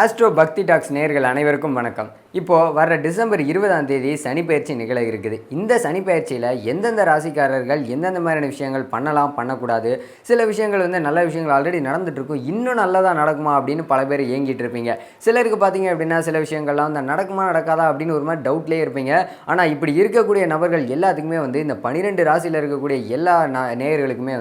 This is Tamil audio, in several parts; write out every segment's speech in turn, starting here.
ஆஸ்ட்ரோ பக்தி டாக்ஸ் நேயர்கள் அனைவருக்கும் வணக்கம். இப்போது வர டிசம்பர் 20ஆம் தேதி சனிப்பெயர்ச்சி நிகழ இருக்குது. இந்த சனிப்பெயர்ச்சியில் எந்தெந்த ராசிக்காரர்கள் எந்தெந்த மாதிரியான விஷயங்கள் பண்ணலாம், பண்ணக்கூடாது, சில விஷயங்கள் நல்ல விஷயங்கள் ஆல்ரெடி நடந்துகிட்ருக்கும், இன்னும் நல்லதாக நடக்குமா அப்படின்னு பல பேர் ஏங்கிட்டு இருப்பீங்க. சிலருக்கு பார்த்தீங்க அப்படின்னா சில விஷயங்கள்லாம் நடக்குமா நடக்காதா அப்படின்னு ஒரு மாதிரி டவுட்லேயே இருப்பீங்க. ஆனால் இப்படி இருக்கக்கூடிய நபர்கள் எல்லாத்துக்குமே இந்த 12 ராசியில் இருக்கக்கூடிய எல்லா நேயர்களுக்குமே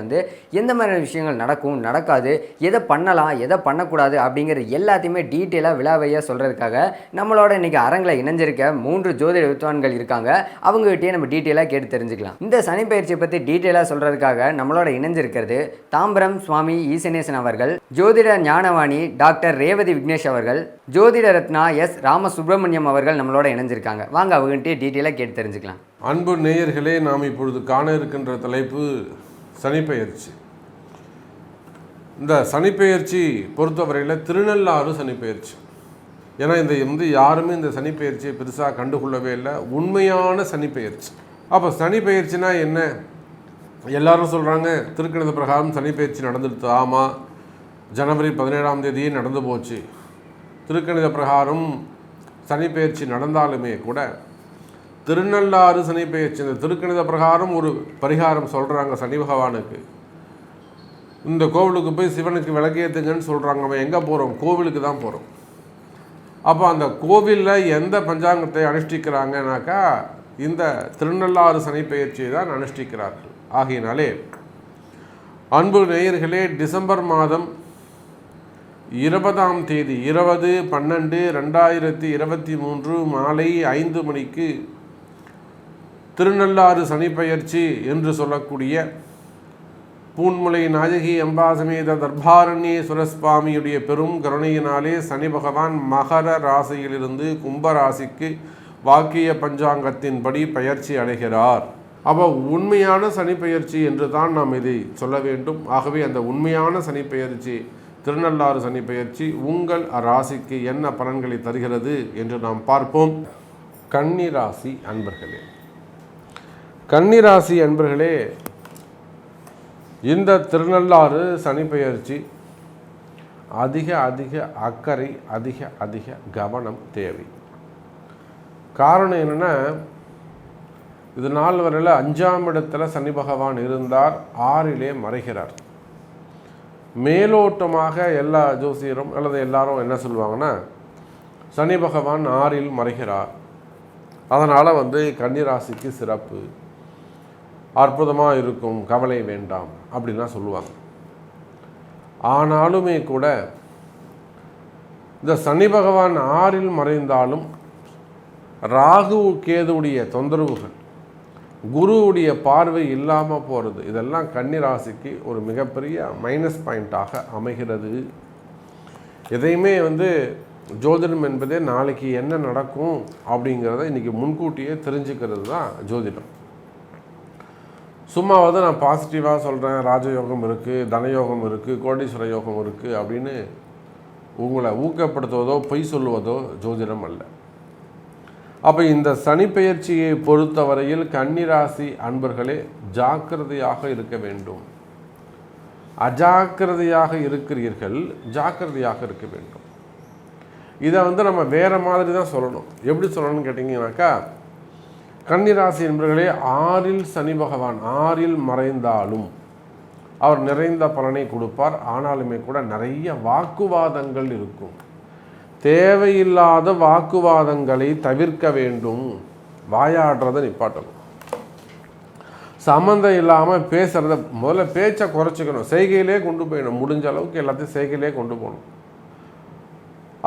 எந்த மாதிரியான விஷயங்கள் நடக்கும், நடக்காது, எதை பண்ணலாம், எதை பண்ணக்கூடாது அப்படிங்கிறது எல்லாத்தையுமே டீட்டெயிலாக விலாவையாக சொல்கிறதுக்காக நம்மளோட இன்றைக்கி அரங்கில் இணைஞ்சிருக்க 3 ஜோதிட வித்வான்கள் இருக்காங்க. அவங்ககிட்டயே நம்ம டீட்டெயிலாக கேட்டு தெரிஞ்சுக்கலாம். இந்த சனிப்பெயர்ச்சியை பற்றி டீட்டெயிலாக சொல்கிறதுக்காக நம்மளோட இணைஞ்சிருக்கிறது தாம்பரம் சுவாமி ஈசனேசன் அவர்கள், ஜோதிட ஞானவாணி டாக்டர் ரேவதி விக்னேஷ் அவர்கள், ஜோதிட ரத்னா எஸ் ராமசுப்ரமணியம் அவர்கள் நம்மளோட இணைஞ்சிருக்காங்க. வாங்க அவங்ககிட்டயே டீட்டெயிலாக கேட்டு தெரிஞ்சுக்கலாம். அன்பு நேயர்களே, நாம் இப்பொழுது காண இருக்கின்ற தலைப்பு சனிப்பெயர்ச்சி. இந்த சனிப்பெயர்ச்சி பொறுத்தவரையில் திருநள்ளாறு சனிப்பெயர்ச்சி. ஏன்னா இந்த யாருமே இந்த சனிப்பெயர்ச்சியை பெருசாக கண்டுகொள்ளவே இல்லை. உண்மையான சனிப்பெயர்ச்சி. அப்போ சனிப்பெயர்ச்சினா என்ன? எல்லாரும் சொல்கிறாங்க திருக்கணித பிரகாரம் சனிப்பெயர்ச்சி நடந்துடுது. ஆமாம், ஜனவரி 17ஆம் தேதியே நடந்து போச்சு. திருக்கணித பிரகாரம் சனிப்பெயர்ச்சி நடந்தாலுமே கூட திருநள்ளாறு சனிப்பெயர்ச்சி, இந்த திருக்கணித பிரகாரம் ஒரு பரிகாரம் சொல்கிறாங்க சனி பகவானுக்கு. இந்த கோவிலுக்கு போய் சிவனுக்கு விளக்கேற்றுங்கன்னு சொல்கிறாங்க. அவன் எங்கே போகிறோம்? கோவிலுக்கு தான் போகிறோம். அப்போ அந்த கோவிலில் எந்த பஞ்சாங்கத்தை அனுஷ்டிக்கிறாங்கனாக்கா இந்த திருநள்ளாறு சனிப்பெயர்ச்சியை தான் அனுஷ்டிக்கிறார்கள். ஆகையினாலே அன்பு நேயர்களே, டிசம்பர் மாதம் 20ஆம் தேதி 20/12/2023 மாலை 5 மணிக்கு திருநள்ளாறு சனிப்பெயர்ச்சி என்று சொல்லக்கூடிய பூன்முலை நாயகி அம்பாசமேத தர்பாரண்யேஸ்வர சுவாமியுடைய பெரும் கருணையினாலே சனி பகவான் மகர ராசியிலிருந்து கும்ப ராசிக்கு வாக்கிய பஞ்சாங்கத்தின்படி பயிற்சி அடைகிறார். அப்போ உண்மையான சனிப்பெயர்ச்சி என்று தான் நாம் இதை சொல்ல வேண்டும். ஆகவே அந்த உண்மையான சனிப்பெயர்ச்சி, திருநள்ளாறு சனிப்பெயர்ச்சி உங்கள் ராசிக்கு என்ன பலன்களை தருகிறது என்று நாம் பார்ப்போம். கன்னிராசி அன்பர்களே, கன்னிராசி அன்பர்களே, இந்த திருநள்ளாறு சனிப்பெயர்ச்சி அதிக அக்கறை, அதிக கவனம் தேவை. காரணம் என்னென்னா, இது நாள் வரையில் 5ஆம் இடத்துல சனி பகவான் இருந்தார், 6லே மறைகிறார். மேலோட்டமாக எல்லா ஜோசியரும் அல்லது எல்லாரும் என்ன சொல்லுவாங்கன்னா, சனி பகவான் 6ல் மறைகிறார், அதனால் கன்னிராசிக்கு சிறப்பு, அற்புதமாக இருக்கும், கவலை வேண்டாம் அப்படின்லாம் சொல்லுவாங்க. ஆனாலுமே கூட இந்த சனி பகவான் 6ல் மறைந்தாலும் ராகு கேதுவுடைய தொந்தரவுகள், குருவுடைய பார்வை இல்லாமல் போகிறது, இதெல்லாம் கன்னிராசிக்கு ஒரு மிகப்பெரிய மைனஸ் பாயிண்ட்டாக அமைகிறது. எதையுமே ஜோதிடம் என்பதே நாளைக்கு என்ன நடக்கும் அப்படிங்கிறத இன்றைக்கி முன்கூட்டியே தெரிஞ்சுக்கிறது தான் ஜோதிடம். சும்மா நான் பாசிட்டிவாக சொல்கிறேன், ராஜயோகம் இருக்குது, தனயோகம் இருக்குது, கோடீஸ்வர யோகம் இருக்குது அப்படின்னு உங்களை ஊக்கப்படுத்துவதோ பொய் சொல்லுவதோ ஜோதிடம் அல்ல. அப்போ இந்த சனிப்பெயர்ச்சியை பொறுத்தவரையில் கன்னிராசி அன்பர்களே ஜாக்கிரதையாக இருக்க வேண்டும். அஜாக்கிரதையாக இருக்கிறீர்கள், ஜாக்கிரதையாக இருக்க வேண்டும். இதை நம்ம வேறு மாதிரி தான் சொல்லணும். எப்படி சொல்லணும்னு கேட்டிங்கனாக்கா, கன்னிராசி என்பவர்களே, 6ல் சனி பகவான் 6ல் மறைந்தாலும் அவர் நிறைந்த பலனை கொடுப்பார். ஆனாலுமே கூட நிறைய வாக்குவாதங்கள் இருக்கும். தேவையில்லாத வாக்குவாதங்களை தவிர்க்க வேண்டும். வாயாடுறதை நிப்பாட்டணும். சம்மந்தம் இல்லாமல் பேசுகிறத முதல்ல பேச்சை குறைச்சிக்கணும். செய்கையிலே கொண்டு போயிடணும். முடிஞ்ச அளவுக்கு எல்லாத்தையும் செய்கையிலே கொண்டு போகணும்.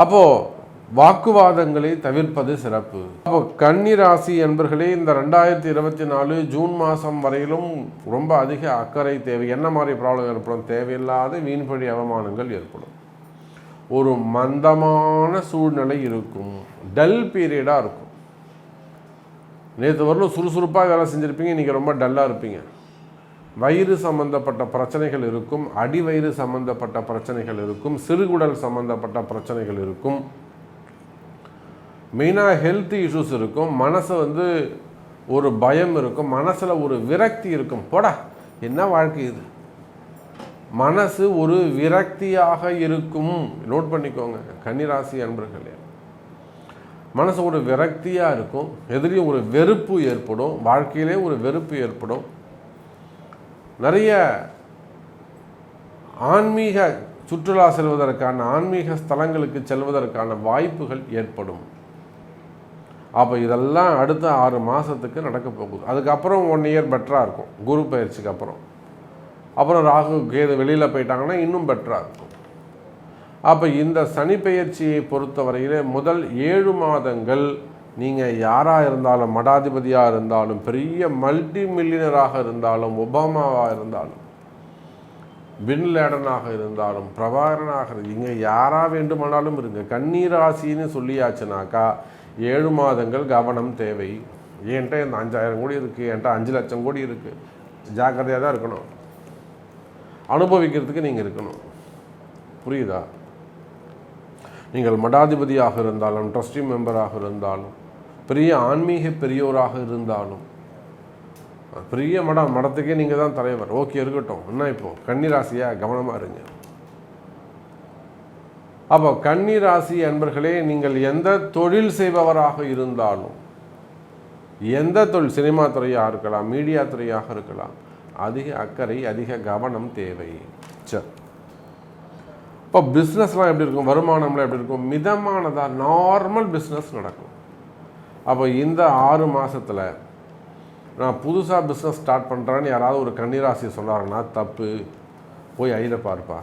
அப்போது வாக்குவாதங்களை தவிர்ப்பது சிறப்பு. அப்போ கன்னிராசி என்பர்களே, இந்த 2024 ஜூன் மாதம் வரையிலும் ரொம்ப அதிக அக்கறை தேவை. என்ன மாதிரி ப்ராப்ளம் ஏற்படும்? தேவையில்லாத வீண்பழி அவமானங்கள் ஏற்படும். ஒரு மந்தமான சூழ்நிலை இருக்கும். டல் பீரியடாக இருக்கும். நேற்று வரலும் சுறுசுறுப்பாக வேலை செஞ்சுருப்பீங்க, இன்றைக்கி ரொம்ப டல்லாக இருப்பீங்க. வயிறு சம்பந்தப்பட்ட பிரச்சனைகள் இருக்கும், அடிவயிறு சம்பந்தப்பட்ட பிரச்சனைகள் இருக்கும், சிறுகுடல் சம்பந்தப்பட்ட பிரச்சனைகள் இருக்கும், மெயினாக ஹெல்த் இஷ்யூஸ் இருக்கும். மனசு ஒரு பயம் இருக்கும், மனசில் ஒரு விரக்தி இருக்கும். போடா என்ன வாழ்க்கை இது, மனசு ஒரு விரக்தியாக இருக்கும். நோட் பண்ணிக்கோங்க கன்னிராசி அன்பர்களே, மனசு ஒரு விரக்தியாக இருக்கும். எதிரையும் ஒரு வெறுப்பு ஏற்படும், வாழ்க்கையிலே ஒரு வெறுப்பு ஏற்படும். நிறைய ஆன்மீக சுற்றுலா செல்வதற்கான, ஆன்மீக ஸ்தலங்களுக்கு செல்வதற்கான வாய்ப்புகள் ஏற்படும். அப்போ இதெல்லாம் அடுத்த 6 மாதத்துக்கு நடக்க போகுது. அதுக்கப்புறம் 1 இயர் பெட்டராக இருக்கும், குரு பயிற்சிக்கு அப்புறம். அப்புறம் ராகு கேது வெளியில் போயிட்டாங்கன்னா இன்னும் பெட்டராக இருக்கும். அப்போ இந்த சனி பெயர்ச்சியை பொறுத்தவரையிலே முதல் 7 மாதங்கள் நீங்கள் யாராக இருந்தாலும், மடாதிபதியாக இருந்தாலும், பெரிய மல்டி மில்லியனராக இருந்தாலும், ஒபாமாவாக இருந்தாலும், பின்லேடனாக இருந்தாலும், பிரபாகரனாக இங்கே யாராக வேண்டுமானாலும் இருங்க, கன்னிராசின்னு சொல்லியாச்சுனாக்கா 7 மாதங்கள் கவனம் தேவை. என்கிட்ட இந்த 5000 கோடி இருக்குது, என்கிட்ட 5 லட்சம் கோடி இருக்குது, ஜாக்கிரதையாக தான் இருக்கணும். அனுபவிக்கிறதுக்கு நீங்கள் இருக்கணும். புரியுதா? நீங்கள் மடாதிபதியாக இருந்தாலும், ட்ரஸ்டி மெம்பராக இருந்தாலும், பெரிய ஆன்மீக பெரியோராக இருந்தாலும், பெரிய மடத்துக்கே நீங்கள் தான் தலைவர், ஓகே இருக்கட்டும். என்ன இப்போது கன்னிராசியாக கவனமாக இருங்க. அப்போ கன்னிராசி அன்பர்களே, நீங்கள் எந்த தொழில் செய்பவராக இருந்தாலும், எந்த தொழில், சினிமா துறையாக இருக்கலாம், மீடியா துறையாக இருக்கலாம், அதிக அக்கறை, அதிக கவனம் தேவை. சரி, இப்போ பிஸ்னஸ்லாம் எப்படி இருக்கும், வருமானம்லாம் எப்படி இருக்கும், மிதமானதாக நார்மல் பிஸ்னஸ் நடக்கும். அப்போ இந்த 6 மாதத்தில் நான் புதுசாக பிஸ்னஸ் ஸ்டார்ட் பண்ணுறேன்னு யாராவது ஒரு கன்னிராசி சொன்னாருன்னா தப்பு. போய் ஐல பார்ப்பா,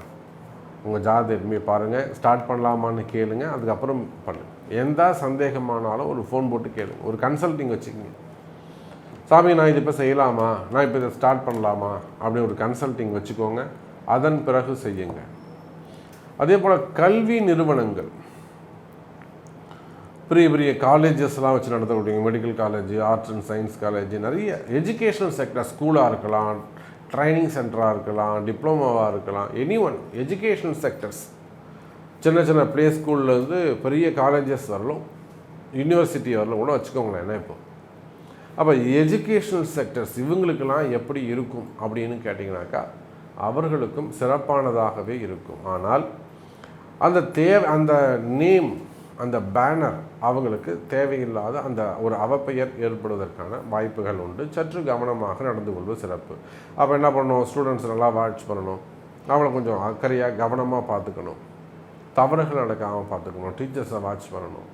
உங்கள் ஜாதகமே பாருங்கள், ஸ்டார்ட் பண்ணலாமான்னு கேளுங்க, அதுக்கப்புறம் பண்ணுங்க. எந்த சந்தேகமானாலும் ஒரு ஃபோன் போட்டு கேளுங்க, ஒரு கன்சல்ட்டிங் வச்சுக்கோங்க. சாமி நான் இது இப்போ செய்யலாமா, நான் இப்போ இதை ஸ்டார்ட் பண்ணலாமா அப்படின்னு ஒரு கன்சல்ட்டிங் வச்சுக்கோங்க. அதன் பிறகு செய்யுங்க. அதே போல் கல்வி நிறுவனங்கள், பெரிய பெரிய காலேஜஸ்லாம் வச்சு நடத்தக்கூடிய medical college, arts and science college, நிறைய எஜுகேஷனல் செக்டர், ஸ்கூலாக இருக்கலாம், ட்ரைனிங் சென்டராக இருக்கலாம், டிப்ளமோவாக இருக்கலாம், எனி ஒன் எஜுகேஷனல் செக்டர்ஸ், சின்ன சின்ன ப்ளே ஸ்கூல்லேருந்து பெரிய காலேஜஸ் வரலும், யூனிவர்சிட்டி வரலும் கூட வச்சுக்கோங்களேன். என்ன இப்போ அப்போ எஜுகேஷனல் செக்டர்ஸ் இவங்களுக்கெல்லாம் எப்படி இருக்கும் அப்படின்னு கேட்டிங்கனாக்கா அவர்களுக்கும் சிறப்பானதாகவே இருக்கும். ஆனால் அந்த நேம், அந்த பேனர் அவங்களுக்கு தேவையில்லாத அந்த ஒரு அவப்பெயர் ஏற்படுவதற்கான வாய்ப்புகள் உண்டு. சற்று கவனமாக நடந்து கொள்வது சிறப்பு. அப்போ என்ன பண்ணணும், ஸ்டூடெண்ட்ஸ் நல்லா வாட்ச் பண்ணணும், அவளை கொஞ்சம் அக்கறையாக கவனமாக பார்த்துக்கணும், தவறுகள் நடக்காமல் பார்த்துக்கணும், டீச்சர்ஸை வாட்ச் பண்ணணும்.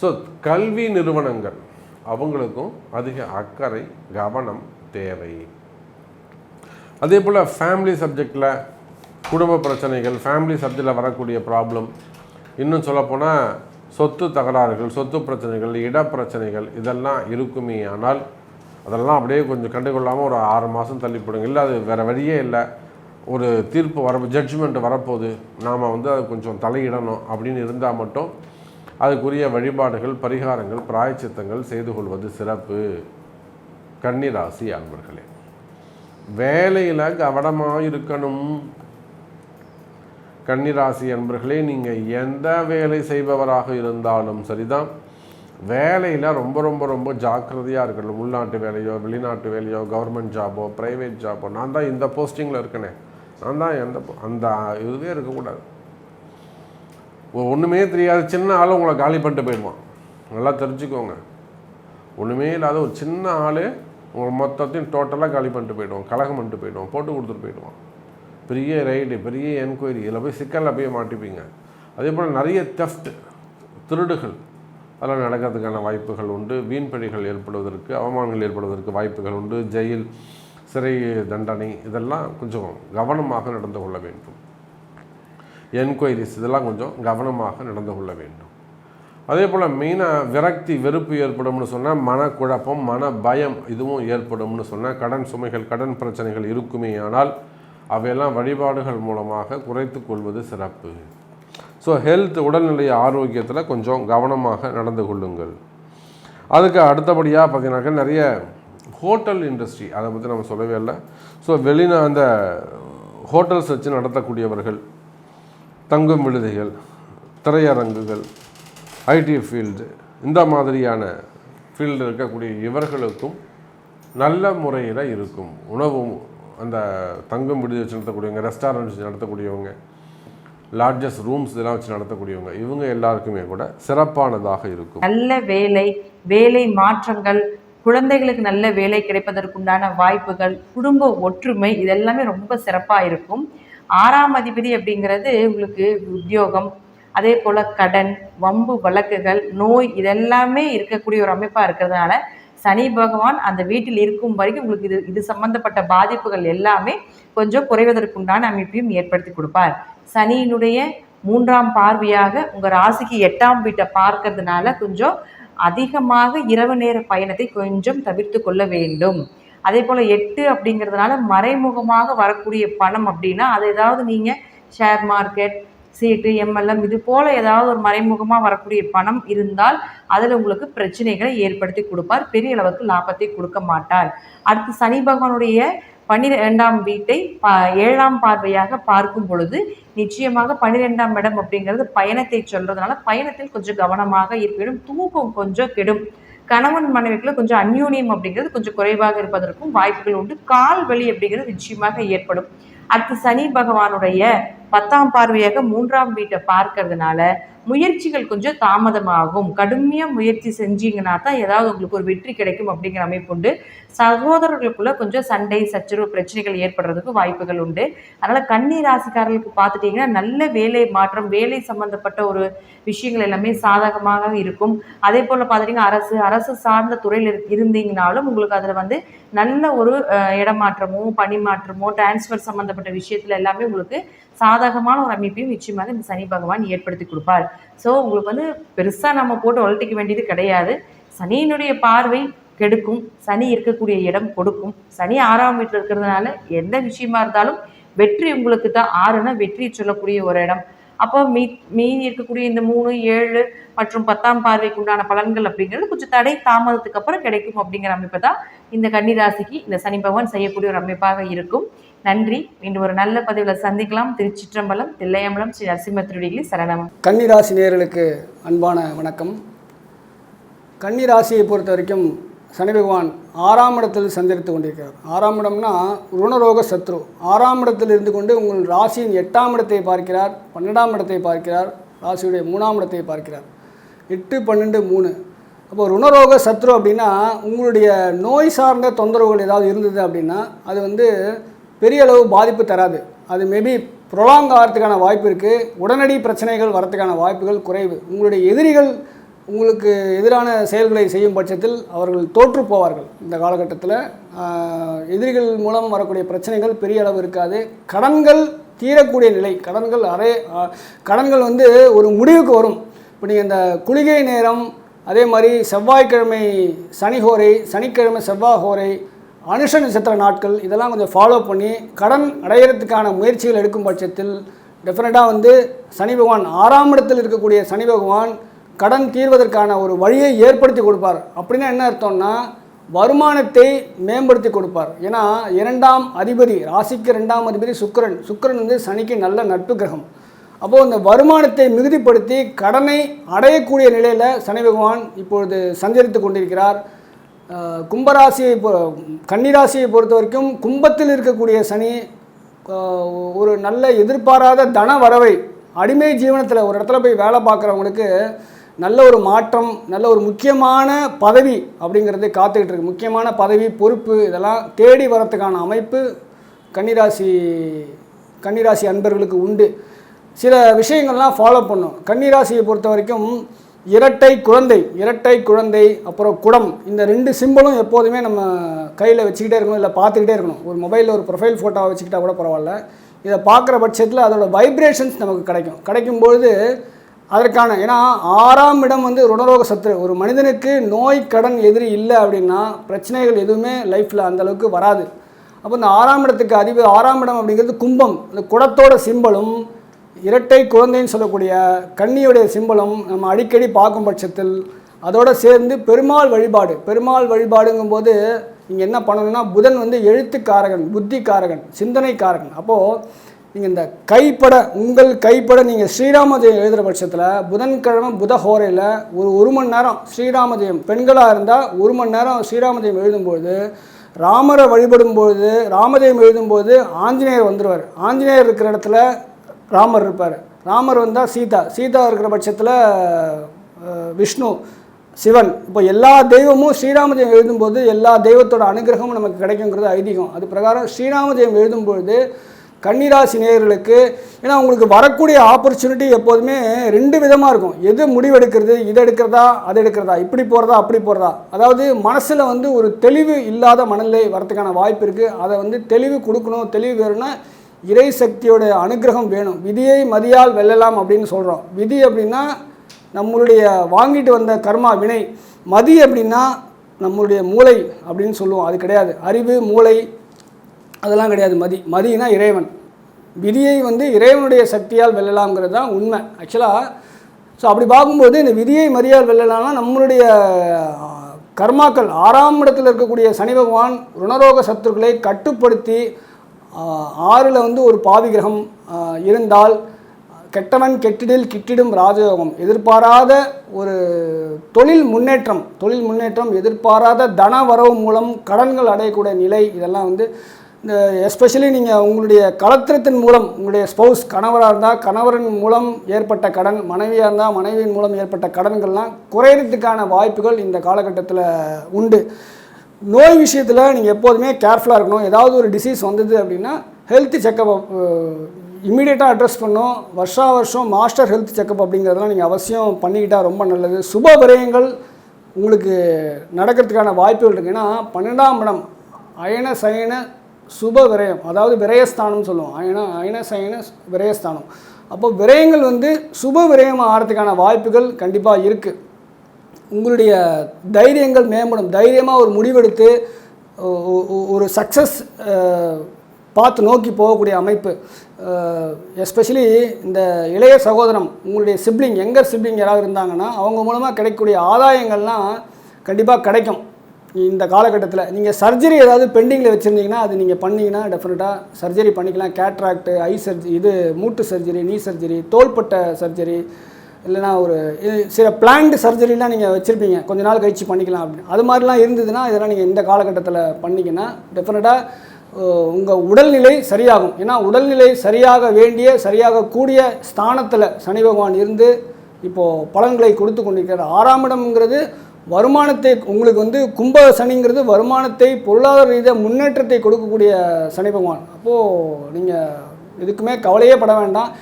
ஸோ கல்வி நிறுவனங்கள் அவங்களுக்கும் அதிக அக்கறை, கவனம் தேவை. அதே போல் ஃபேமிலி சப்ஜெக்டில் குடும்ப பிரச்சனைகள், ஃபேமிலி சப்ஜெக்டில் வரக்கூடிய ப்ராப்ளம், இன்னும் சொல்லப்போனால் சொத்து தகராறுகள், சொத்து பிரச்சனைகள், இடப்பிரச்சனைகள் இதெல்லாம் இருக்குமே. ஆனால் அதெல்லாம் அப்படியே கொஞ்சம் கண்டுகொள்ளாமல் ஒரு 6 மாதம் தள்ளிப்படுங்க. இல்லை அது வேறு வழியே இல்லை, ஒரு தீர்ப்பு வர, ஜட்ஜ்மெண்ட் வரப்போகுது, நாம் அது கொஞ்சம் தலையிடணும் அப்படின்னு இருந்தால் மட்டும் அதுக்குரிய வழிபாடுகள், பரிகாரங்கள், பிராயச்சித்தங்கள் செய்து கொள்வது சிறப்பு. கன்னிராசி அன்பர்களே, வேலையில் கவனமாக இருக்கணும். கன்னிராசி அன்பர்களே, நீங்கள் எந்த வேலை செய்பவராக இருந்தாலும் சரிதான், வேலையில் ரொம்ப ரொம்ப ரொம்ப ஜாக்கிரதையாக இருக்கணும். உள்நாட்டு வேலையோ, வெளிநாட்டு வேலையோ, கவர்மெண்ட் ஜாபோ, ப்ரைவேட் ஜாபோ, நான் தான் இந்த போஸ்டிங்கில் இருக்கனே, நான் தான் அந்த இதுவே இருக்கக்கூடாது. ஒன்றுமே தெரியாது சின்ன ஆள் உங்களை காலி பண்ணிட்டு போயிடுவான். நல்லா தெரிஞ்சுக்கோங்க, ஒன்றுமே இல்லாத ஒரு சின்ன ஆள் உங்களை மொத்தத்தையும் டோட்டலாக காலி பண்ணிட்டு போயிடுவான், கலகம் பண்ணிட்டு போயிடுவான், போட்டு கொடுத்துட்டு போயிடுவான். பெரிய ரைடு, பெரிய என்கொயரி, இதில் போய் சிக்கலில் போய் மாட்டிப்பீங்க. அதே போல் நிறைய தெஃப்ட், திருடுகள் அதெல்லாம் நடக்கிறதுக்கான வாய்ப்புகள் உண்டு. வீண்பழிகள் ஏற்படுவதற்கு, அவமானங்கள் ஏற்படுவதற்கு வாய்ப்புகள் உண்டு. ஜெயில், சிறை தண்டனை இதெல்லாம் கொஞ்சம் கவனமாக நடந்து கொள்ள வேண்டும். என்கொயரிஸ் இதெல்லாம் கொஞ்சம் கவனமாக நடந்து கொள்ள வேண்டும். அதே போல் மெயினாக விரக்தி, வெறுப்பு ஏற்படும்னு சொன்னால் மனக்குழப்பம், மன பயம் இதுவும் ஏற்படும்னு சொன்னால் கடன் சுமைகள், கடன் பிரச்சனைகள் இருக்குமே. ஆனால் அவையெல்லாம் வழிபாடுகள் மூலமாக குறைத்து கொள்வது சிறப்பு. ஸோ ஹெல்த், உடல்நிலை ஆரோக்கியத்தில் கொஞ்சம் கவனமாக நடந்து கொள்ளுங்கள். அதுக்கு அடுத்தபடியாக பார்த்தீங்கன்னாக்கா நிறைய ஹோட்டல் இண்டஸ்ட்ரி, அதை பற்றி நம்ம சொல்லவே இல்லை. ஸோ அந்த ஹோட்டல்ஸ் வச்சு நடத்தக்கூடியவர்கள், தங்கும் விடுதிகள், திரையரங்குகள், ஐடி ஃபீல்டு, இந்த மாதிரியான ஃபீல்டு இருக்கக்கூடிய இவர்களுக்கும் நல்ல முறையில் இருக்கும். உணவு அந்த தங்கும் விடுதி வச்சு நடத்தக்கூடியவங்க, ரெஸ்டாரண்ட் வச்சு நடத்தக்கூடியவங்க, லாட்ஜஸ் ரூம்ஸ் இதெல்லாம் வச்சு நடத்தக்கூடியவங்க, இவங்க எல்லாருக்குமே கூட சிறப்பானதாக இருக்கும். நல்ல வேலை, வேலை மாற்றங்கள், குழந்தைகளுக்கு நல்ல வேலை கிடைப்பதற்குண்டான வாய்ப்புகள், குடும்ப ஒற்றுமை, இதெல்லாமே ரொம்ப சிறப்பாக இருக்கும். 6ஆம் அதிபதி அப்படிங்கிறது உங்களுக்கு உத்தியோகம், அதே போல் கடன், வம்பு வழக்குகள், நோய், இதெல்லாமே இருக்கக்கூடிய ஒரு அமைப்பாக இருக்கிறதுனால சனி பகவான் அந்த வீட்டில் இருக்கும் வரைக்கும் உங்களுக்கு இது சம்பந்தப்பட்ட பாதிப்புகள் எல்லாமே கொஞ்சம் குறைவதற்குண்டான அமைப்பையும் ஏற்படுத்தி கொடுப்பார். சனியினுடைய 3ஆம் பார்வையாக உங்கள் ராசிக்கு 8ஆம் வீட்டை பார்க்கறதுனால கொஞ்சம் அதிகமாக இரவு நேர பயணத்தை கொஞ்சம் தவிர்த்து கொள்ள வேண்டும். அதே போல் 8 அப்படிங்கிறதுனால மறைமுகமாக வரக்கூடிய பணம் அப்படின்னா அது ஏதாவது நீங்கள் ஷேர் மார்க்கெட், சீட்டு, எம்எல்எம் இது போல் ஏதாவது ஒரு மறைமுகமாக வரக்கூடிய பணம் இருந்தால் அதில் உங்களுக்கு பிரச்சனைகளை ஏற்படுத்தி கொடுப்பார். பெரிய அளவுக்கு லாபத்தை கொடுக்க மாட்டார். அடுத்து சனி பகவானுடைய 12ஆம் வீட்டை 7ஆம் பார்வையாக பார்க்கும் பொழுது நிச்சயமாக 12ஆம் இடம் அப்படிங்கிறது பயணத்தை சொல்றதுனால பயணத்தில் கொஞ்சம் கவனமாக இருக்க வேண்டும். தூக்கம் கொஞ்சம் கெடும். கணவன் மனைவிக்குள்ள கொஞ்சம் அந்யூன்யம் அப்படிங்கிறது கொஞ்சம் குறைவாக இருப்பதற்கும் வாய்ப்புகள் உண்டு. கால் வலி அப்படிங்கிறது நிச்சயமாக ஏற்படும். அடுத்து சனி பகவானுடைய 10ஆம் பார்வையாக 3ஆம் வீட்டை பார்க்கறதுனால முயற்சிகள் கொஞ்சம் தாமதமாகும். கடுமையாக முயற்சி செஞ்சீங்கன்னா தான் ஏதாவது உங்களுக்கு ஒரு வெற்றி கிடைக்கும் அப்படிங்கிற அமைப்பு உண்டு. சகோதரர்களுக்குள்ள கொஞ்சம் சண்டை, சச்சரவு, பிரச்சனைகள் ஏற்படுறதுக்கு வாய்ப்புகள் உண்டு. அதனால் கன்னி ராசிக்காரர்களுக்கு பார்த்துட்டிங்கன்னா நல்ல வேலை மாற்றம், வேலை சம்பந்தப்பட்ட ஒரு விஷயங்கள் எல்லாமே சாதகமாக இருக்கும். அதே போல் பார்த்துட்டிங்கன்னா அரசு சார்ந்த துறையில் இருந்தீங்கனாலும் உங்களுக்கு அதில் நல்ல ஒரு இடமாற்றமோ, பணி மாற்றமோ, டிரான்ஸ்ஃபர் சம்மந்தப்பட்ட விஷயத்தில் எல்லாமே உங்களுக்கு சாதகமான ஒரு அமைப்பையும் நிச்சயமாக இந்த சனி பகவான் ஏற்படுத்தி கொடுப்பார். ஸோ உங்களுக்கு பெருசாக நம்ம போட்டு வளர்த்திக்க வேண்டியது கிடையாது. சனியினுடைய பார்வை கெடுக்கும், சனி இருக்கக்கூடிய இடம் கொடுக்கும். சனி 6ஆம் வீட்டில் இருக்கிறதுனால எந்த விஷயமா இருந்தாலும் வெற்றி உங்களுக்கு தான். 6னா வெற்றி சொல்லக்கூடிய ஒரு இடம். அப்போ மீதி இருக்கக்கூடிய இந்த 3, 7 மற்றும் 10ஆம் பார்வைக்கு உண்டான பலன்கள் அப்படிங்கிறது கொஞ்சம் தடை தாமதத்துக்கு அப்புறம் கிடைக்கும் அப்படிங்கிற அமைப்பை தான் இந்த கன்னிராசிக்கு இந்த சனி பகவான் செய்யக்கூடிய ஒரு அமைப்பாக இருக்கும். நன்றி. மீண்டும் ஒரு நல்ல பதிவில் சந்திக்கலாம். திருச்சிற்றம்பலம், தில்லையம்பலம், ஸ்ரீ நரசிம்ம திருவடிகளே சரணம். கன்னிராசி நேயர்களுக்கு அன்பான வணக்கம். கன்னிராசியை பொறுத்த வரைக்கும் சனி பகவான் 6ஆம் இடத்தில் சஞ்சரித்து கொண்டிருக்கிறார். 6ஆம் இடம்னா ருணரோக சத்ரு. 6ஆம் இடத்தில் இருந்து கொண்டு உங்கள் ராசியின் 8ஆம் இடத்தை பார்க்கிறார், 12ஆம் இடத்தை பார்க்கிறார், ராசியுடைய 3ஆம் இடத்தை பார்க்கிறார். 8, 12, 3. அப்போ ருணரோக சத்ரு அப்படின்னா உங்களுடைய நோய் சார்ந்த தொந்தரவுகள் ஏதாவது இருந்தது அப்படின்னா அது பெரிய அளவு பாதிப்பு தராது. அது மேபி ப்ரொலாங் ஆகிறதுக்கான வாய்ப்பு இருக்குது. உடனடி பிரச்சனைகள் வரத்துக்கான வாய்ப்புகள் குறைவு. உங்களுடைய எதிரிகள் உங்களுக்கு எதிரான செயல்களை செய்யும் பட்சத்தில் அவர்கள் தோற்று போவார்கள். இந்த காலகட்டத்தில் எதிரிகள் மூலம் வரக்கூடிய பிரச்சனைகள் பெரிய அளவு இருக்காது. கடன்கள் தீரக்கூடிய நிலை, கடன்கள் ஒரு முடிவுக்கு வரும். இப்போ நீங்கள் இந்த குளிகை நேரம், அதே மாதிரி செவ்வாய்க்கிழமை சனிஹோரை, சனிக்கிழமை செவ்வாய்ஹோரை, அனுஷ நட்சத்திர நாட்கள் இதெல்லாம் கொஞ்சம் ஃபாலோ பண்ணி கடன் அடையிறதுக்கான முயற்சிகள் எடுக்கும் பட்சத்தில் டெஃபினட்டாக சனி பகவான் 6ஆம் இடத்தில் இருக்கக்கூடிய சனி பகவான் கடன் தீர்வதற்கான ஒரு வழியை ஏற்படுத்தி கொடுப்பார். அப்படின்னா என்ன அர்த்தம்னா வருமானத்தை மேம்படுத்தி கொடுப்பார். ஏன்னா 2ஆம் அதிபதி, ராசிக்கு 2ஆம் அதிபதி சுக்கிரன் சனிக்கு நல்ல நட்பு கிரகம். அப்போது இந்த வருமானத்தை மிகுதிப்படுத்தி கடனை அடையக்கூடிய நிலையில் சனி பகவான் இப்பொழுது சஞ்சரித்து கொண்டிருக்கிறார். கன்னிராசியை பொறுத்த வரைக்கும் கும்பத்தில் இருக்கக்கூடிய சனி ஒரு நல்ல எதிர்பாராத தன வரவை, அடிமை ஜீவனத்தில் ஒரு இடத்துல போய் வேலை பார்க்குறவங்களுக்கு நல்ல ஒரு மாற்றம், நல்ல ஒரு முக்கியமான பதவி அப்படிங்கிறது காத்துக்கிட்டு இருக்கு. முக்கியமான பதவி, பொறுப்பு இதெல்லாம் தேடி வரத்துக்கான அமைப்பு கன்னிராசி அன்பர்களுக்கு உண்டு. சில விஷயங்கள்லாம் ஃபாலோ பண்ணும். கன்னிராசியை பொறுத்த வரைக்கும் இரட்டை குழந்தை, அப்புறம் குடம், இந்த 2 சிம்பிளும் எப்போதுமே நம்ம கையில் வச்சுக்கிட்டே இருக்கணும், இல்லை பார்த்துக்கிட்டே இருக்கணும். ஒரு மொபைலில் ஒரு ப்ரொஃபைல் ஃபோட்டோவை வச்சுக்கிட்டா கூட பரவாயில்ல. இதை பார்க்குற பட்சத்தில் அதோட வைப்ரேஷன்ஸ் நமக்கு கிடைக்கும்பொழுது அதற்கான, ஏன்னா 6ஆம் இடம் ருணரோக சத்ரு. ஒரு மனிதனுக்கு நோய், கடன், எதிரி இல்லை அப்படின்னா பிரச்சனைகள் எதுவுமே லைஃப்பில் அந்தளவுக்கு வராது. அப்போ இந்த 6ஆம் இடத்துக்கு 6ஆம் இடம் அப்படிங்கிறது கும்பம். இந்த குடத்தோட சிம்பலும் இரட்டை குழந்தைன்னு சொல்லக்கூடிய கன்னியுடைய சிம்பலம் நம்ம அடிக்கடி பார்க்கும் பட்சத்தில் அதோடு சேர்ந்து பெருமாள் வழிபாடுங்கும்போது நீங்கள் என்ன பண்ணணும்னா புதன் எழுத்துக்காரகன், புத்திக்காரகன், சிந்தனைக்காரகன். அப்போது நீங்கள் இந்த உங்கள் கைப்பட நீங்கள் ஸ்ரீராமஜெயம் எழுதுகிற பட்சத்தில் புதன்கிழமை புதஹோரையில் ஒரு மணி நேரம் ஸ்ரீராமஜெயம், பெண்களாக இருந்தால் 1 மணி நேரம் ஸ்ரீராமஜெயம் எழுதும்போது ராமரை வழிபடும்போது ராமஜெயம் எழுதும்போது ஆஞ்சநேயர் வந்துடுவார். ஆஞ்சநேயர் இருக்கிற இடத்துல ராமர் இருப்பார். ராமர் வந்தால் சீதா இருக்கிற பட்சத்தில் விஷ்ணு, சிவன். இப்போ எல்லா தெய்வமும் ஸ்ரீராமஜெயம் எழுதும்போது எல்லா தெய்வத்தோட அனுகிரகமும் நமக்கு கிடைக்குங்கிறது ஐதீகம். அது பிரகாரம் ஸ்ரீராமஜெயம் எழுதும்பொழுது கன்னிராசி நேயர்களுக்கு, ஏன்னா உங்களுக்கு வரக்கூடிய ஆப்பர்ச்சுனிட்டி எப்போதுமே 2 விதமாக இருக்கும். எது முடிவெடுக்கிறது, இதை எடுக்கிறதா அதை எடுக்கிறதா, இப்படி போகிறதா அப்படி போகிறதா. அதாவது மனசில் வந்து ஒரு தெளிவு இல்லாத மனநிலை வரத்துக்கான வாய்ப்பு இருக்குது. அதை தெளிவு கொடுக்கணும். தெளிவு வேணும்னா இறை சக்தியோட அனுகிரகம் வேணும். விதியை மதியால் வெல்லலாம் அப்படின்னு சொல்கிறோம். விதி அப்படின்னா நம்மளுடைய வாங்கிட்டு வந்த கர்மா வினை. மதி அப்படின்னா நம்மளுடைய மூளை அப்படின்னு சொல்லுவோம். அது கிடையாது. அறிவு, மூளை அதெல்லாம் கிடையாது. மதினா இறைவன். விதியை இறைவனுடைய சக்தியால் வெல்லலாம்ங்கிறது தான் உண்மை ஆக்சுவலாக. ஸோ அப்படி பார்க்கும்போது இந்த விதியை மதியால் வெல்லலாம்னா நம்மளுடைய கர்மாக்கள் 6ஆம் இடத்தில் இருக்கக்கூடிய சனி பகவான் ருணரோக சத்துருக்களை கட்டுப்படுத்தி 6ல் ஒரு பாவி கிரகம் இருந்தால் கெட்டவன் கெட்டிடில் கிட்டிடும் ராஜயோகம். எதிர்பாராத ஒரு தொழில் முன்னேற்றம், எதிர்பாராத தன வரவு மூலம் கடன்கள் அடையக்கூடிய நிலை. இதெல்லாம் இந்த எஸ்பெஷலி நீங்கள் உங்களுடைய கலத்திரத்தின் மூலம் உங்களுடைய ஸ்பௌஸ் கணவராக இருந்தால் கணவரின் மூலம் ஏற்பட்ட கடன், மனைவியாக இருந்தால் மனைவியின் மூலம் ஏற்பட்ட கடன்கள்லாம் குறையிறதுக்கான வாய்ப்புகள் இந்த காலகட்டத்தில் உண்டு. நோய் விஷயத்தில் நீங்கள் எப்போதுமே கேர்ஃபுல்லாக இருக்கணும். ஏதாவது ஒரு டிசீஸ் வந்தது அப்படின்னா ஹெல்த் செக்கப் இம்மீடியட்டாக அட்ரஸ் பண்ணோம். வருஷம் மாஸ்டர் ஹெல்த் செக்கப் அப்படிங்கிறதெல்லாம் நீங்கள் அவசியம் பண்ணிக்கிட்டால் ரொம்ப நல்லது. சுப விரயங்கள் உங்களுக்கு நடக்கிறதுக்கான வாய்ப்புகள் இருக்குது. ஏன்னா 12ஆம் இடம் அயன சயன சுப விரயம், அதாவது விரயஸ்தானம்னு சொல்லுவோம். அயன சயன விரயஸ்தானம். அப்போ விரயங்கள் சுப விரயம் ஆகிறதுக்கான வாய்ப்புகள் கண்டிப்பாக இருக்குது. உங்களுடைய தைரியங்கள் மேம்படும். தைரியமாக ஒரு முடிவெடுத்து ஒரு சக்ஸஸ் பார்த்து நோக்கி போகக்கூடிய அமைப்பு. எஸ்பெஷலி இந்த இளைய சகோதரம், உங்களுடைய சிப்ளிங், யங்கர் சிப்ளிங் யாராவது இருந்தாங்கன்னா அவங்க மூலமாக கிடைக்கக்கூடிய ஆதாயங்கள்லாம் கண்டிப்பாக கிடைக்கும். இந்த காலகட்டத்தில் நீங்கள் சர்ஜரி ஏதாவது பெண்டிங்கில் வச்சுருந்தீங்கன்னா அது நீங்கள் பண்ணிங்கன்னா டெஃபினட்டாக சர்ஜரி பண்ணிக்கலாம். கேட்ராக்டு, ஐ சர்ஜரி, இது மூட்டு சர்ஜரி, நீ சர்ஜரி, தோள்பட்டை சர்ஜரி, இல்லைனா ஒரு சில பிளான்டு சர்ஜரிலாம் நீங்கள் வச்சுருப்பீங்க, கொஞ்ச நாள் கழித்து பண்ணிக்கலாம் அப்படின்னு. அது மாதிரிலாம் இருந்ததுன்னா இதெல்லாம் நீங்கள் இந்த காலகட்டத்தில் பண்ணிங்கன்னா டெஃபினட்டாக உங்கள் உடல்நிலை சரியாகும். ஏன்னா உடல்நிலை சரியாக வேண்டிய சரியாக கூடிய ஸ்தானத்தில் சனி பகவான் இருந்து இப்போது பலன்களை கொடுத்து கொண்டிருக்கிறார். 6ஆம் இடம்ங்கிறது வருமானத்தை உங்களுக்கு கும்ப சனிங்கிறது வருமானத்தை பொருளாதார ரீதியாக முன்னேற்றத்தை கொடுக்கக்கூடிய சனி பகவான். அப்போது நீங்கள் இதுக்குமே கவலையே பட வேண்டாம்.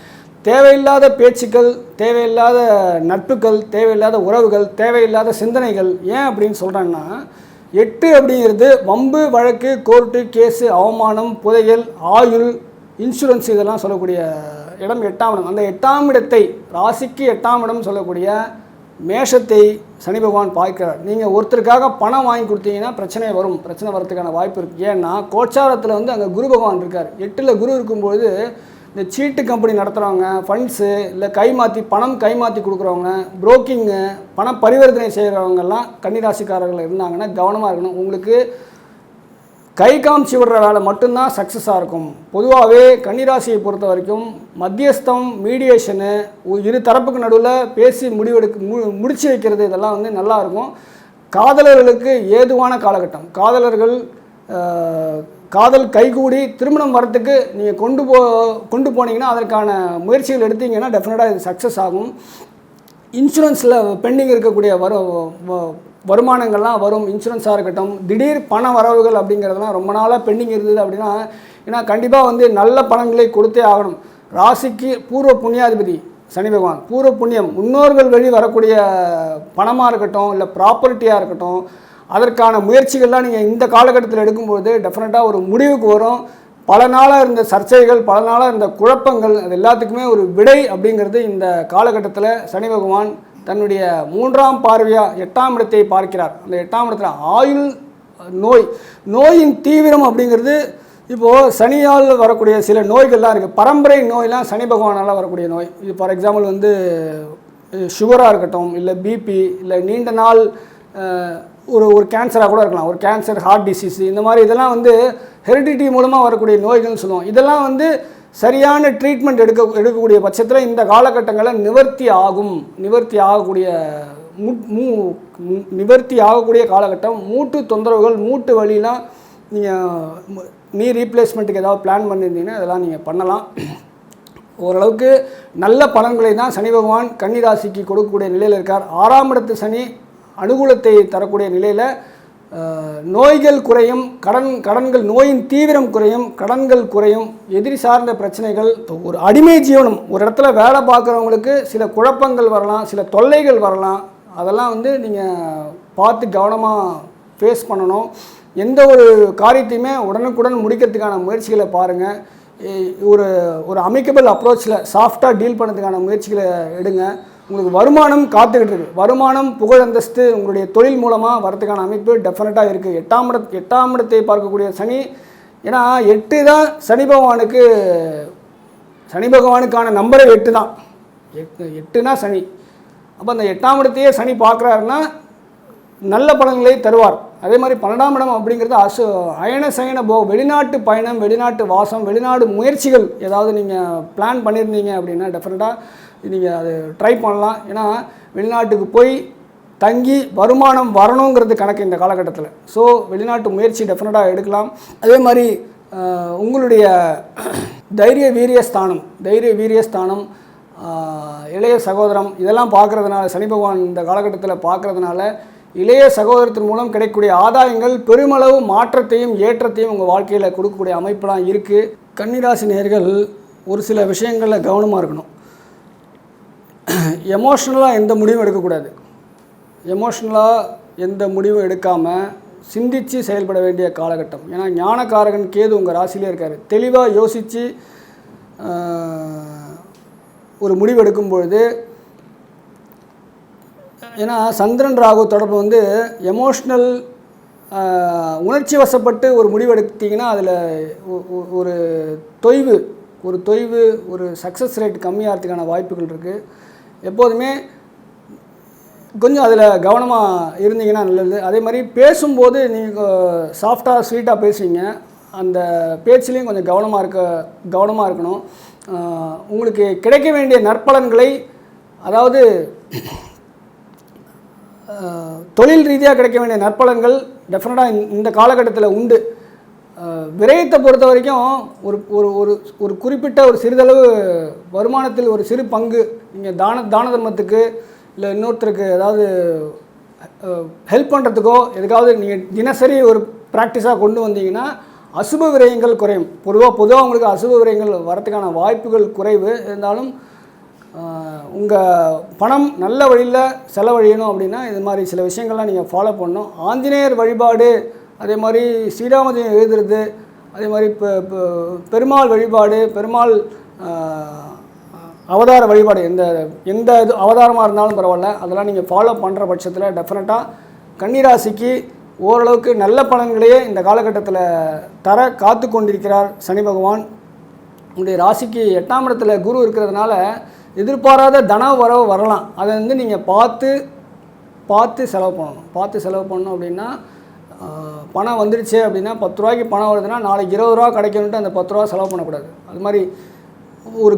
தேவையில்லாத பேச்சுக்கள், தேவையில்லாத நட்புகள், தேவையில்லாத உறவுகள், தேவையில்லாத சிந்தனைகள். ஏன் அப்படின்னு சொல்கிறேன்னா 8 அப்படிங்கிறது வம்பு, வழக்கு, கோர்ட்டு, கேஸு, அவமானம், புதையல், ஆயுள், இன்சூரன்ஸ் இதெல்லாம் சொல்லக்கூடிய இடம் 8ஆம் இடம். அந்த 8ஆம் இடத்தை, ராசிக்கு 8ஆம் இடம் சொல்லக்கூடிய மேஷத்தை சனி பகவான் பார்க்கிறார். நீங்கள் ஒருத்தருக்காக பணம் வாங்கி கொடுத்தீங்கன்னா பிரச்சனை வரதுக்கான வாய்ப்பு இருக்குது. ஏன்னா கோச்சாரத்தில் அங்கே குரு பகவான் இருக்கார். 8ல் குரு இருக்கும்போது இந்த சீட்டு கம்பெனி நடத்துகிறவங்க, ஃபண்ட்ஸு, இல்லை பணம் கைமாற்றி கொடுக்குறவங்க, புரோக்கிங்கு, பண பரிவர்த்தனை செய்கிறவங்கெல்லாம் கன்னிராசிக்காரர்கள் இருந்தாங்கன்னா கவனமாக இருக்கணும். உங்களுக்கு கை காமிச்சு விடுற வேலை மட்டும்தான் சக்ஸஸாக இருக்கும். பொதுவாகவே கன்னிராசியை பொறுத்த வரைக்கும் மத்தியஸ்தம், மீடியேஷனு, இரு தரப்புக்கு நடுவில் பேசி முடிச்சு வைக்கிறது இதெல்லாம் நல்லாயிருக்கும். காதலர்களுக்கு ஏதுவான காலகட்டம். காதல் கைகூடி திருமணம் வரத்துக்கு நீங்கள் கொண்டு போனீங்கன்னா அதற்கான முயற்சிகள் எடுத்தீங்கன்னா டெஃபினட்டாக இது சக்ஸஸ் ஆகும். இன்சூரன்ஸில் பெண்டிங் இருக்கக்கூடிய வருமானங்கள்லாம் வரும். இன்சூரன்ஸாக இருக்கட்டும், திடீர் பண வரவுகள் அப்படிங்கிறதுலாம் ரொம்ப நாளாக பெண்டிங் இருந்தது அப்படின்னா, ஏன்னா கண்டிப்பாக நல்ல பணங்களை கொடுத்தே ஆகணும். ராசிக்கு பூர்வ புண்ணியாதிபதி சனி பகவான். பூர்வ புண்ணியம் முன்னோர்கள் வழி வரக்கூடிய பணமாக இருக்கட்டும், இல்லை ப்ராப்பர்ட்டியாக இருக்கட்டும், அதற்கான முயற்சிகள்லாம் நீங்கள் இந்த காலகட்டத்தில் எடுக்கும்போது டெஃபினட்டாக ஒரு முடிவுக்கு வரும். பல நாளாக இருந்த சர்ச்சைகள், பல நாளாக இருந்த குழப்பங்கள், அது எல்லாத்துக்குமே ஒரு விடை அப்படிங்கிறது இந்த காலகட்டத்தில் சனி பகவான் தன்னுடைய 3ஆம் பார்வையாக 8ஆம் இடத்தை பார்க்கிறார். அந்த 8ஆம் இடத்துல ஆயுள், நோயின் தீவிரம் அப்படிங்கிறது இப்போது சனியால் வரக்கூடிய சில நோய்கள்லாம் இருக்குது. பரம்பரை நோயெலாம் சனி பகவானால் வரக்கூடிய நோய். இது ஃபார் எக்ஸாம்பிள் சுகராக இருக்கட்டும், இல்லை பிபி, இல்லை நீண்ட நாள் ஒரு கேன்சராக கூட இருக்கலாம். ஒரு கேன்சர், ஹார்ட் டிசீஸ், இந்த மாதிரி இதெல்லாம் ஹெரிடிட்டி மூலமாக வரக்கூடிய நோய்கள்னு சொல்லுவோம். இதெல்லாம் சரியான ட்ரீட்மெண்ட் எடுக்கக்கூடிய பட்சத்தில் இந்த காலகட்டங்களில் நிவர்த்தி ஆகக்கூடிய காலகட்டம். மூட்டு தொந்தரவுகள், மூட்டு வலிலாம் நீங்கள் நீ ரீப்ளேஸ்மெண்ட்டுக்கு ஏதாவது பிளான் பண்ணியிருந்தீங்கன்னா அதெல்லாம் நீங்கள் பண்ணலாம். ஓரளவுக்கு நல்ல பலன்களை தான் சனி பகவான் கன்னி ராசிக்கு கொடுக்கக்கூடிய நிலையில் இருக்கார். 6ஆம் இடத்து சனி அனுகூலத்தை தரக்கூடிய நிலையில் நோய்கள் குறையும், கடன்கள் நோயின் தீவிரம் குறையும், கடன்கள் குறையும், எதிரி சார்ந்த பிரச்சனைகள், ஒரு அடிமை ஜீவனம், ஒரு இடத்துல வேலை பார்க்குறவங்களுக்கு சில குழப்பங்கள் வரலாம், சில தொல்லைகள் வரலாம். அதெல்லாம் வந்து நீங்கள் பார்த்து கவனமாக ஃபேஸ் பண்ணணும். எந்த ஒரு காரியத்தையுமே உடனுக்குடன் முடிக்கிறதுக்கான முயற்சிகளை பாருங்கள். ஒரு அமிக்கபிள் அப்ரோச்சில் சாஃப்டாக டீல் பண்ணுறதுக்கான முயற்சிகளை எடுங்க. உங்களுக்கு வருமானம் காத்துக்கிட்டு இருக்குது. வருமானம், புகழ், அந்தஸ்து உங்களுடைய தொழில் மூலமாக வரதுக்கான அமைப்பு டெஃபினட்டாக இருக்குது. 8ஆம் இடத்தை பார்க்கக்கூடிய சனி, ஏன்னா 8 தான் சனி பகவானுக்கான நம்பரே 8 தான். 8னா சனி. அப்போ அந்த 8ஆம் இடத்தையே சனி பார்க்குறாருன்னா நல்ல பலன்களை தருவார். அதே மாதிரி 12ஆம் இடம் அப்படிங்கிறது அயன சயன வெளிநாட்டு பயணம், வெளிநாட்டு வாசம், வெளிநாடு முயற்சிகள் ஏதாவது நீங்கள் பிளான் பண்ணியிருந்தீங்க அப்படின்னா டெஃபினட்டாக நீங்கள் அது ட்ரை பண்ணலாம். ஏன்னா வெளிநாட்டுக்கு போய் தங்கி வருமானம் வரணுங்கிறது கணக்கு இந்த காலகட்டத்தில். ஸோ வெளிநாட்டு முயற்சி டெஃபினட்டாக எடுக்கலாம். அதே மாதிரி உங்களுடைய தைரிய வீரிய ஸ்தானம், இளைய சகோதரம் இதெல்லாம் பார்க்குறதுனால, சனி பகவான் இந்த காலகட்டத்தில் பார்க்குறதுனால இளைய சகோதரத்தின் மூலம் கிடைக்கக்கூடிய ஆதாயங்கள் பெருமளவு மாற்றத்தையும் ஏற்றத்தையும் உங்கள் வாழ்க்கையில் கொடுக்கக்கூடிய அமைப்பெலாம் இருக்குது. கன்னிராசி நேயர்கள் ஒரு சில விஷயங்களில் கவனமாக இருக்கணும். எமோஷ்னலாக எந்த முடிவும் எடுக்கக்கூடாது. எந்த முடிவும் எடுக்காமல் சிந்தித்து செயல்பட வேண்டிய காலகட்டம். ஏன்னா ஞானக்காரகன் கேது உங்கள் ராசியிலே இருக்கார். தெளிவாக யோசித்து ஒரு முடிவு எடுக்கும் பொழுது, ஏன்னா சந்திரன் ராகு தொடர்பு வந்து எமோஷ்னல் உணர்ச்சி வசப்பட்டு ஒரு முடிவு எடுத்தீங்கன்னா அதில் ஒரு தொய்வு ஒரு சக்ஸஸ் ரேட் கம்மியாகிறதுக்கான வாய்ப்புகள் இருக்குது. எப்போதுமே கொஞ்சம் அதில் கவனமாக இருந்தீங்கன்னா நல்லது. அதே மாதிரி பேசும்போது நீங்கள் சாஃப்டாக ஸ்வீட்டாக பேசுவீங்க. அந்த பேச்சிலையும் கொஞ்சம் கவனமாக இருக்கணும். உங்களுக்கு கிடைக்க வேண்டிய நற்பலன்களை, அதாவது தொழில் ரீதியாக கிடைக்க வேண்டிய நற்பலன்கள் டெஃபினட்டாக இந்த காலகட்டத்தில் உண்டு. விரயத்தை பொறுத்த வரைக்கும் ஒரு குறிப்பிட்ட ஒரு சிறிதளவு வருமானத்தில் ஒரு சிறு பங்கு நீங்கள் தான தர்மத்துக்கு இல்லை இன்னொருத்தருக்கு ஏதாவது ஹெல்ப் பண்ணுறதுக்கோ எதுக்காவது நீங்கள் தினசரி ஒரு ப்ராக்டிஸாக கொண்டு வந்தீங்கன்னா அசுப விரயங்கள் குறையும். பொதுவாக உங்களுக்கு அசுப விரயங்கள் வரத்துக்கான வாய்ப்புகள் குறைவு. இருந்தாலும் உங்கள் பணம் நல்ல வழியில் செலவழியணும் அப்படின்னா இது மாதிரி சில விஷயங்கள்லாம் நீங்கள் ஃபாலோ பண்ணணும். ஆஞ்சநேயர் வழிபாடு, அதே மாதிரி ஸ்ரீராமஜெயம் எழுதுறது, அதே மாதிரி பெருமாள் வழிபாடு, பெருமாள் அவதார வழிபாடு, எந்த இது அவதாரமாக இருந்தாலும் பரவாயில்ல, அதெல்லாம் நீங்கள் ஃபாலோ பண்ணுற பட்சத்தில் டெஃபினட்டாக கன்னிராசிக்கு ஓரளவுக்கு நல்ல பலன்களையே இந்த காலகட்டத்தில் தர காத்து கொண்டிருக்கிறார் சனி பகவான். உங்களுடைய ராசிக்கு 8ஆம் இடத்துல குரு இருக்கிறதுனால எதிர்பாராத தன வரவு வரலாம். அதை வந்து நீங்கள் பார்த்து செலவு பண்ணணும். அப்படின்னா பணம் வந்துடுச்சு அப்படின்னா 10 ரூபாய்க்கு பணம் வருதுன்னா நாளைக்கு 20 ரூபா கிடைக்கணுன்ட்டு அந்த 10 ரூபா செலவு பண்ணக்கூடாது. அது மாதிரி ஒரு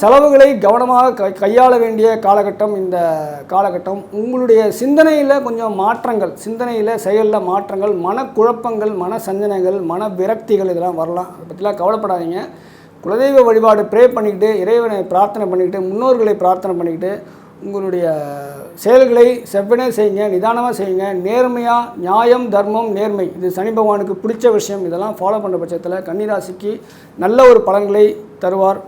செலவுகளை கவனமாக கையாள வேண்டிய காலகட்டம் இந்த காலகட்டம். உங்களுடைய சிந்தனையில் கொஞ்சம் மாற்றங்கள், செயலில் மாற்றங்கள், மனக்குழப்பங்கள், மன சஞ்சனைகள், மன விரக்திகள் இதெல்லாம் வரலாம். அதை பற்றிலாம் கவலைப்படாதீங்க. குலதெய்வ வழிபாடு ப்ரே பண்ணிக்கிட்டு, இறைவனை பிரார்த்தனை பண்ணிக்கிட்டு, முன்னோர்களை பிரார்த்தனை பண்ணிக்கிட்டு உங்களுடைய செயல்களை செவ்வனே செய்யுங்க, நிதானமாக செய்யுங்க. நேர்மையாக, நியாயம், தர்மம், நேர்மை, இது சனி பகவானுக்கு பிடிச்ச விஷயம். இதெல்லாம் ஃபாலோ பண்ணுற பட்சத்தில் கன்னிராசிக்கு நல்ல ஒரு பலன்களை தருவார்.